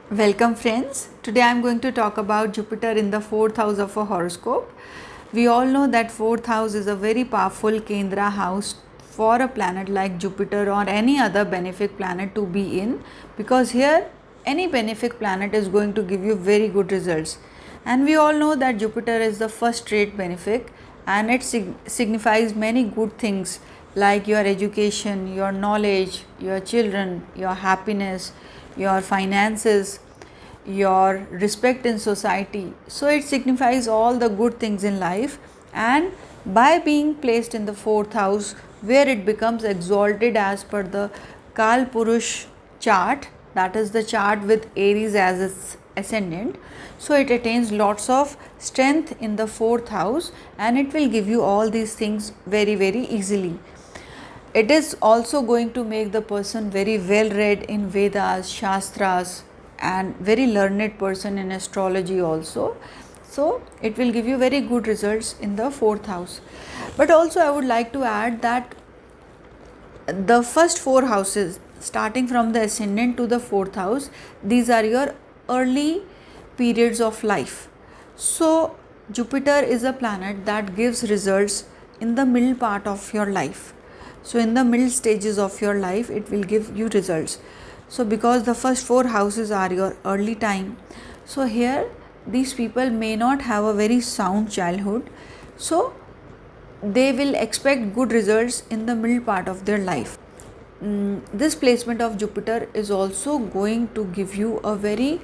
Welcome friends. Today I am going to talk about Jupiter in the 4th house of a horoscope. We all know that 4th house is a very powerful Kendra house for a planet like Jupiter or any other benefic planet to be in, because here any benefic planet is going to give you very good results. And we all know that Jupiter is the first trait benefic and it signifies many good things like your education, your knowledge, your children, your happiness, your finances, your respect in society. So it signifies all the good things in life, and by being placed in the 4th house where it becomes exalted as per the Kal Purush chart, that is the chart with Aries as its ascendant. So it attains lots of strength in the 4th house and it will give you all these things very easily. It is also going to make the person very well read in Vedas, Shastras, and very learned person in astrology also. So it will give you very good results in the 4th house. But also I would like to add that the first 4 houses, starting from the ascendant to the 4th house, these are your early periods of life. So Jupiter is a planet that gives results in the middle part of your life. So in the middle stages of your life it will give you results. So because the first 4 houses are your early time, so here these people may not have a very sound childhood, so they will expect good results in the middle part of their life. This placement of Jupiter is also going to give you a very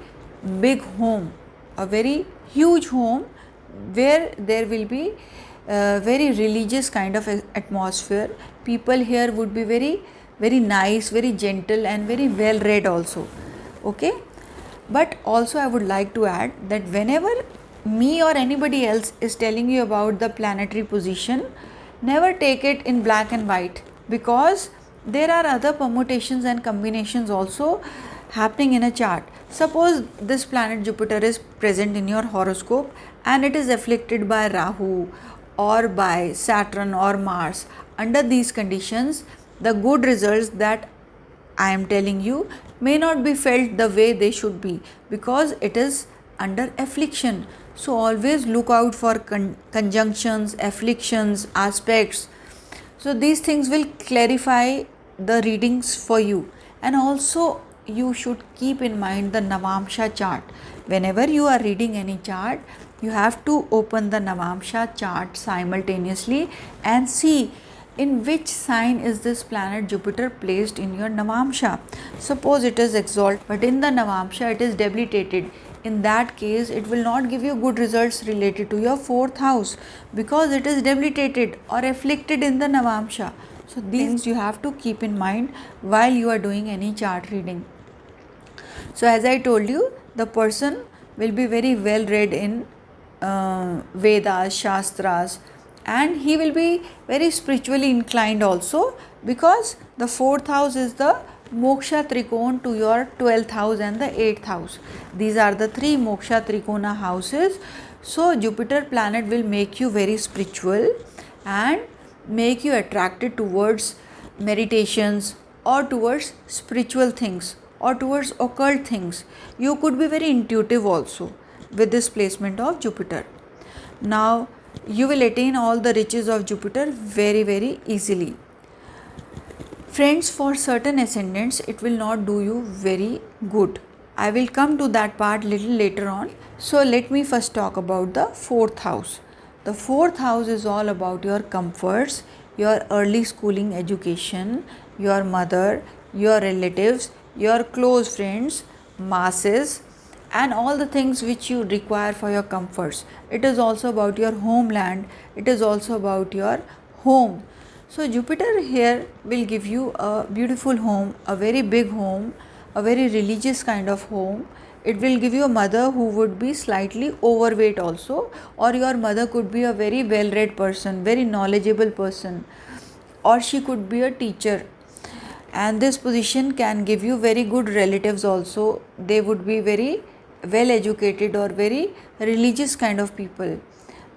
big home, a very huge home where there will be very religious kind of atmosphere. People here would be very nice, very gentle and very well read also. Okay, but also I would like to add that whenever me or anybody else is telling you about the planetary position, never take it in black and white, because there are other permutations and combinations also happening in a chart. Suppose this planet Jupiter is present in your horoscope and it is afflicted by Rahu or by Saturn or Mars. Under these conditions, the good results that I am telling you may not be felt the way they should be, because it is under affliction. So always look out for conjunctions, afflictions, aspects. So these things will clarify the readings for you. And also you should keep in mind the Navamsha chart. Whenever you are reading any chart, you have to open the Navamsha chart simultaneously and see in which sign is this planet Jupiter placed in your Navamsha. Suppose it is exalted, but in the Navamsha it is debilitated. In that case, it will not give you good results related to your 4th house, because it is debilitated or afflicted in the Navamsha. So these things you have to keep in mind while you are doing any chart reading. So as I told you, the person will be very well read in Vedas, Shastras, and he will be very spiritually inclined also, because the 4th house is the Moksha Trikona to your 12th house and the 8th house. These are the 3 Moksha Trikona houses. So Jupiter planet will make you very spiritual and make you attracted towards meditations or towards spiritual things or towards occult things. You could be very intuitive also with this placement of Jupiter. Now you will attain all the riches of Jupiter very easily. Friends, for certain ascendants it will not do you very good. I will come to that part little later on. So let me first talk about the 4th house. The 4th house is all about your comforts, your early schooling education, your mother, your relatives, your close friends, masses, and all the things which you require for your comforts. It is also about your homeland. It is also about your home. So Jupiter here will give you a beautiful home, a very big home, a very religious kind of home. It will give you a mother who would be slightly overweight also, or your mother could be a very well read person, very knowledgeable person, or she could be a teacher. And this position can give you very good relatives also. They would be very well educated or very religious kind of people.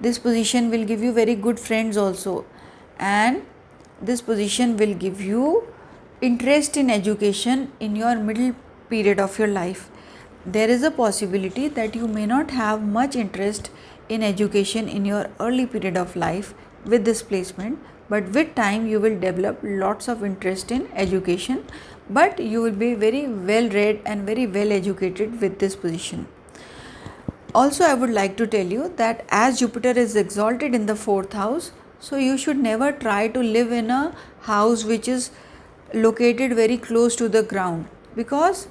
This position will give you very good friends also, and this position will give you interest in education in your middle period of your life. there is a possibility that you may not have much interest in education in your early period of life with this placement, but with time you will develop lots of interest in education, but you will be very well read and very well educated with this position. Also, I would like to tell you that as Jupiter is exalted in the 4th house, so you should never try to live in a house which is located very close to the ground, because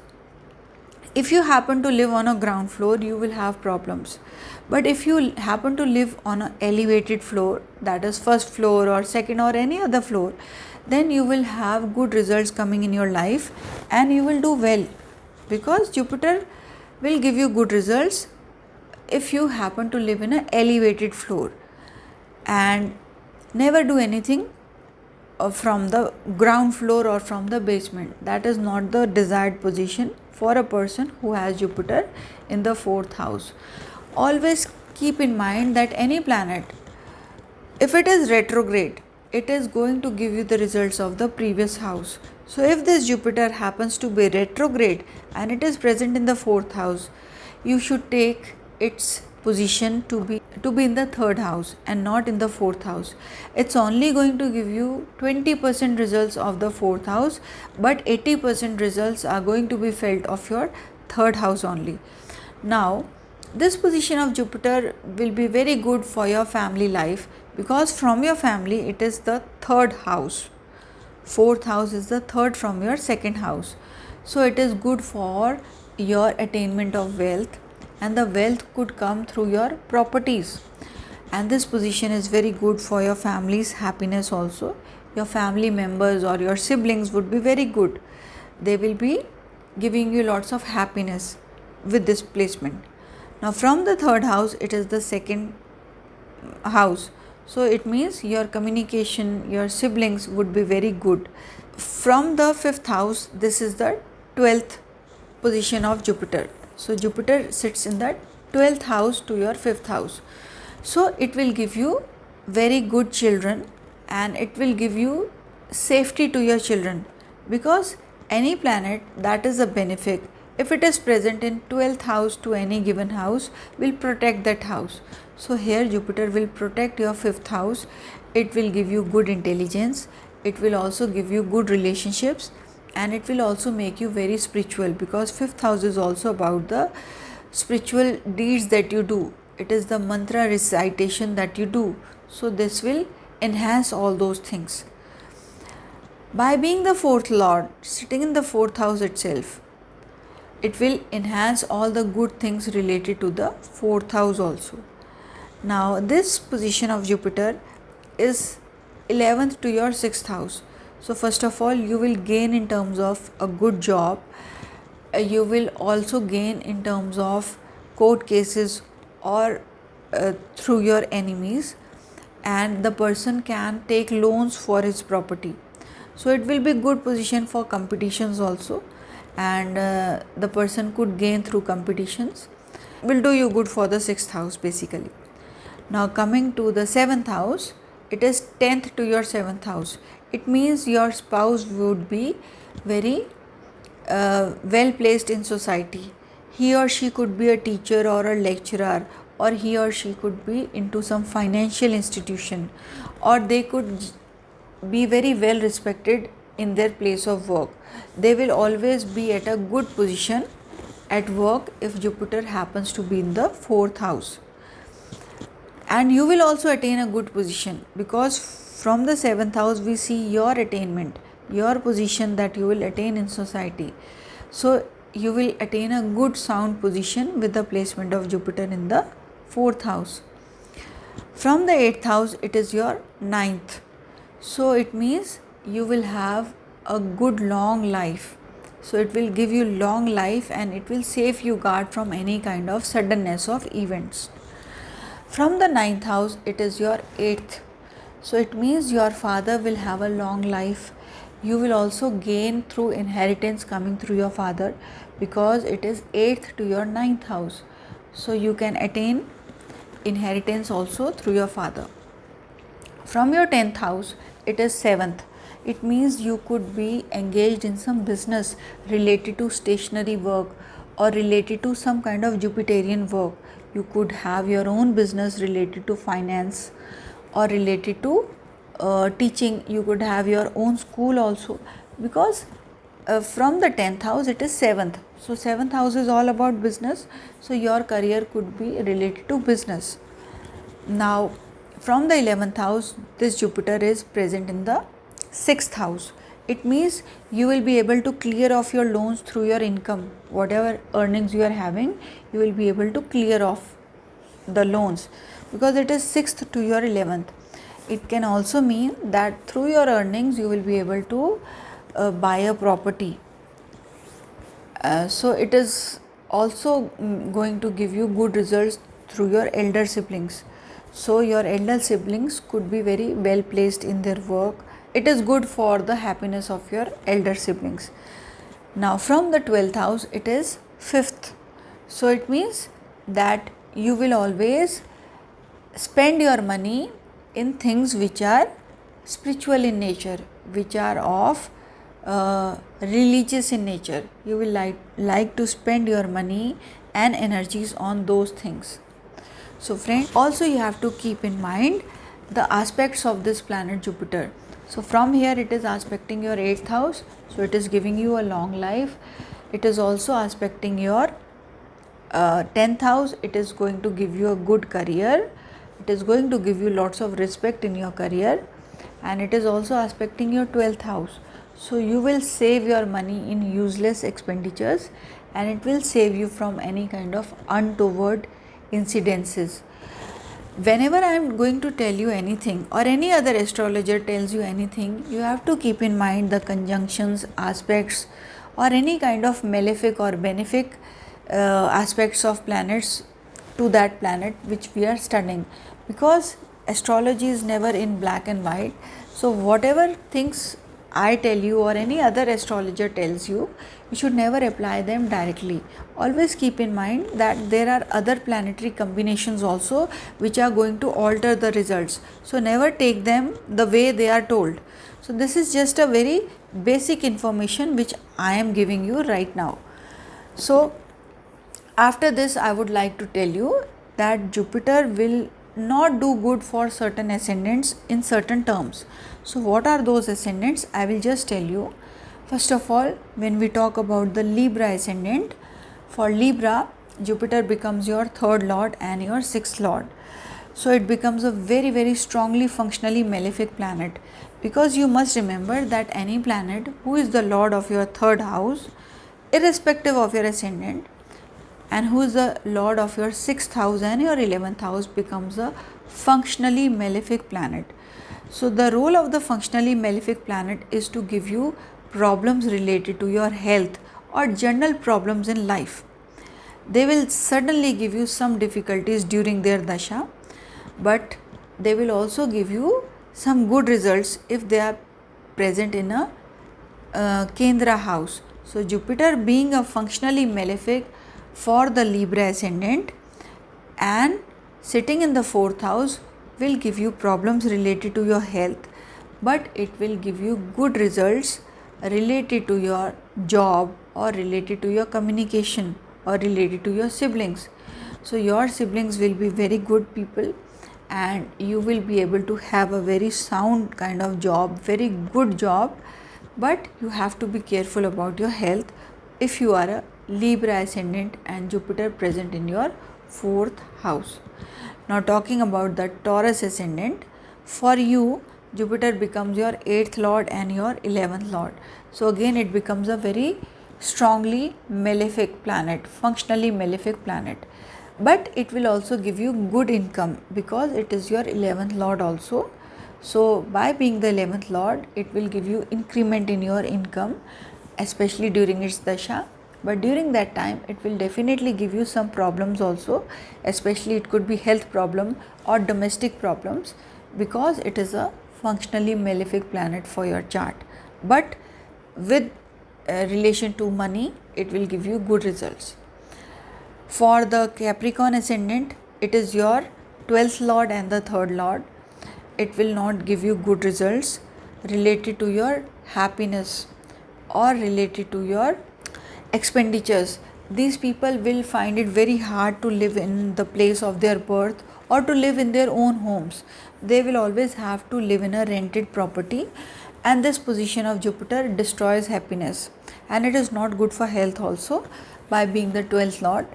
if you happen to live on a ground floor, you will have problems. But if you happen to live on an elevated floor, that is first floor or second or any other floor, then you will have good results coming in your life and you will do well, because Jupiter will give you good results if you happen to live in an elevated floor. And never do anything from the ground floor or from the basement. That is not the desired position for a person who has Jupiter in the 4th house. Always keep in mind that any planet, if it is retrograde, it is going to give you the results of the previous house. So if this Jupiter happens to be retrograde and it is present in the 4th house, you should take its position to be in the 3rd house and not in the 4th house. It's only going to give you 20% results of the 4th house, but 80% results are going to be felt of your 3rd house only. Now, this position of Jupiter will be very good for your family life, because from your family it is the 3rd house. 4th house is the 3rd from your 2nd house. So it is good for your attainment of wealth, and the wealth could come through your properties. And this position is very good for your family's happiness also. Your family members or your siblings would be very good. They will be giving you lots of happiness with this placement. Now from the 3rd house, it is the 2nd house. So it means your communication, your siblings would be very good. From the 5th house, this is the 12th position of Jupiter. So Jupiter sits in the 12th house to your 5th house. So it will give you very good children and it will give you safety to your children, because any planet that is a benefic, if it is present in 12th house to any given house, will protect that house. So here Jupiter will protect your 5th house. It will give you good intelligence. It will also give you good relationships, and it will also make you very spiritual, because 5th house is also about the spiritual deeds that you do. It is the mantra recitation that you do. So this will enhance all those things. By being the 4th lord, sitting in the 4th house itself, it will enhance all the good things related to the 4th house also. Now this position of Jupiter is 11th to your 6th house. So first of all, you will gain in terms of a good job. You will also gain in terms of court cases or through your enemies, and the person can take loans for his property. So it will be good position for competitions also, and the person could gain through competitions. Will do you good for the 6th house basically. Now coming to the 7th house, it is 10th to your 7th house. It means your spouse would be very well placed in society. He or she could be a teacher or a lecturer, or he or she could be into some financial institution, or they could be very well respected in their place of work. They will always be at a good position at work if Jupiter happens to be in the 4th house. And you will also attain a good position, because from the 7th house we see your attainment, your position that you will attain in society. So you will attain a good sound position with the placement of Jupiter in the 4th house. From the 8th house, it is your 9th. So it means you will have a good long life. So it will give you long life, and it will save you guard from any kind of suddenness of events. From the 9th house, it is your 8th. So it means your father will have a long life. You will also gain through inheritance coming through your father, because it is 8th to your 9th house. So you can attain inheritance also through your father. From your 10th house, it is 7th. It means you could be engaged in some business related to stationery work, or related to some kind of Jupiterian work. You could have your own business related to finance or related to teaching. You could have your own school also, because from the 10th house it is 7th. So 7th house is all about business. So your career could be related to business. Now from the 11th house, this Jupiter is present in the 6th house. It means you will be able to clear off your loans through your income. Whatever earnings you are having, you will be able to clear off the loans, because it is 6th to your 11th. It can also mean that through your earnings you will be able to buy a property. So it is also going to give you good results through your elder siblings. So your elder siblings could be very well placed in their work. It is good for the happiness of your elder siblings. Now from the 12th house it is 5th. So it means that you will always spend your money in things which are spiritual in nature, which are of religious in nature. You will like to spend your money and energies on those things. So friend, also you have to keep in mind the aspects of this planet Jupiter. So from here it is aspecting your 8th house, so it is giving you a long life. It is also aspecting your 10th house. It is going to give you a good career. It is going to give you lots of respect in your career, and it is also aspecting your 12th house. So you will save your money in useless expenditures, and it will save you from any kind of untoward incidences. Whenever I am going to tell you anything, or any other astrologer tells you anything, you have to keep in mind the conjunctions, aspects, or any kind of malefic or benefic aspects of planets to that planet which we are studying, because astrology is never in black and white. So whatever things I tell you or any other astrologer tells you, you should never apply them directly. Always keep in mind that there are other planetary combinations also which are going to alter the results. So never take them the way they are told. So this is just a very basic information which I am giving you right now. So after this, I would like to tell you that Jupiter will not do good for certain ascendants in certain terms. So what are those ascendants? I will just tell you. First of all, when we talk about the Libra ascendant, for Libra, Jupiter becomes your 3rd lord and your 6th lord. So it becomes a very, very strongly functionally malefic planet, because you must remember that any planet who is the lord of your 3rd house, irrespective of your ascendant, and who is the lord of your 6th house and your 11th house, becomes a functionally malefic planet. So the role of the functionally malefic planet is to give you problems related to your health or general problems in life. They will certainly give you some difficulties during their dasha, but they will also give you some good results if they are present in a Kendra house. So Jupiter being a functionally malefic for the Libra ascendant and sitting in the 4th house will give you problems related to your health, but it will give you good results related to your job or related to your communication or related to your siblings. So your siblings will be very good people, and you will be able to have a very sound kind of job, very good job, but you have to be careful about your health if you are a Libra ascendant and Jupiter present in your 4th house. Now talking about the Taurus ascendant, for you Jupiter becomes your 8th lord and your 11th lord. So again it becomes a very strongly malefic planet, functionally malefic planet, but it will also give you good income because it is your 11th lord also. So by being the 11th lord, it will give you increment in your income, especially during its dasha. But during that time it will definitely give you some problems also, especially it could be health problem or domestic problems, because it is a functionally malefic planet for your chart. But with relation to money, it will give you good results. For the Capricorn ascendant, it is your 12th lord and the 3rd lord. It will not give you good results related to your happiness or related to your expenditures, these people will find it very hard to live in the place of their birth or to live in their own homes. They will always have to live in a rented property, and this position of Jupiter destroys happiness, and it is not good for health also, by being the 12th lord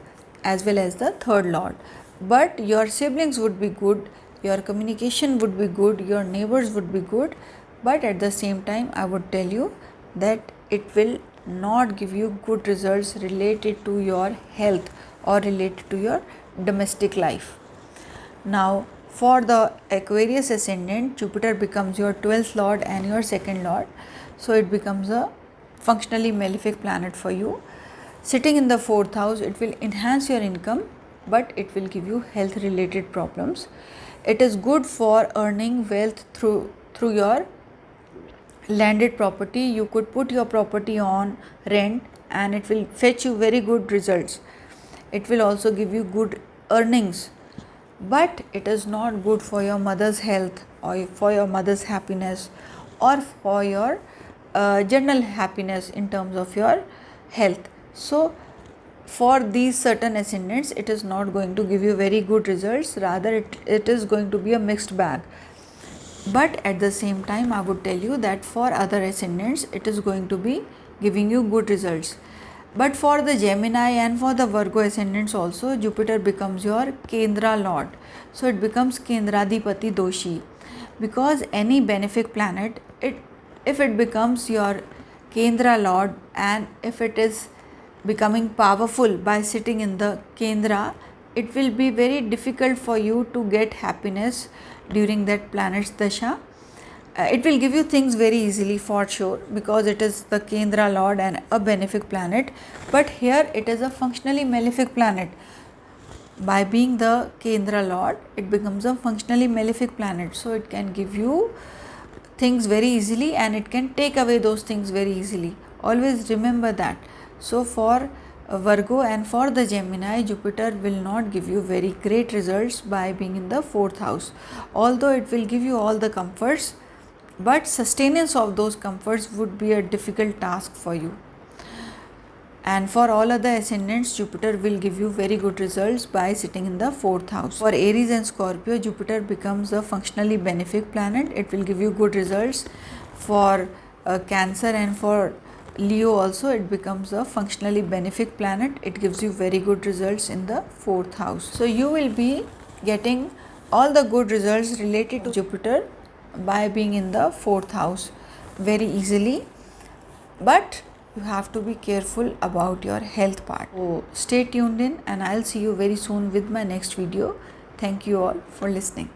as well as the 3rd lord. But your siblings would be good, your communication would be good, your neighbors would be good, but at the same time I would tell you that it will not give you good results related to your health or related to your domestic life. Now for the Aquarius ascendant, Jupiter becomes your 12th lord and your 2nd lord, so it becomes a functionally malefic planet for you. Sitting in the 4th house, it will enhance your income, but it will give you health related problems. It is good for earning wealth through your landed property. You could put your property on rent and it will fetch you very good results. It will also give you good earnings, but it is not good for your mother's health or for your mother's happiness or for your general happiness in terms of your health. So for these certain ascendants, it is not going to give you very good results, rather it is going to be a mixed bag. But at the same time, I would tell you that for other ascendants, it is going to be giving you good results. But for the Gemini and for the Virgo ascendants also, Jupiter becomes your Kendra lord. So it becomes Kendradipati Doshi, because any benefic planet, if it becomes your Kendra lord and if it is becoming powerful by sitting in the Kendra, it will be very difficult for you to get happiness during that planet's dasha. It will give you things very easily for sure, because it is the Kendra lord and a benefic planet, but here it is a functionally malefic planet. By being the Kendra lord, it becomes a functionally malefic planet, so it can give you things very easily and it can take away those things very easily. Always remember that. So for Virgo and for the Gemini, Jupiter will not give you very great results by being in the 4th house, although it will give you all the comforts, but sustenance of those comforts would be a difficult task for you. And for all other ascendants, Jupiter will give you very good results by sitting in the 4th house. For Aries and Scorpio, Jupiter becomes a functionally benefic planet. It will give you good results. For Cancer and for Leo also, it becomes a functionally benefic planet. It gives you very good results in the 4th house. So you will be getting all the good results related to Jupiter by being in the 4th house very easily, but you have to be careful about your health part. So stay tuned in, and I'll see you very soon with my next video. Thank you all for listening.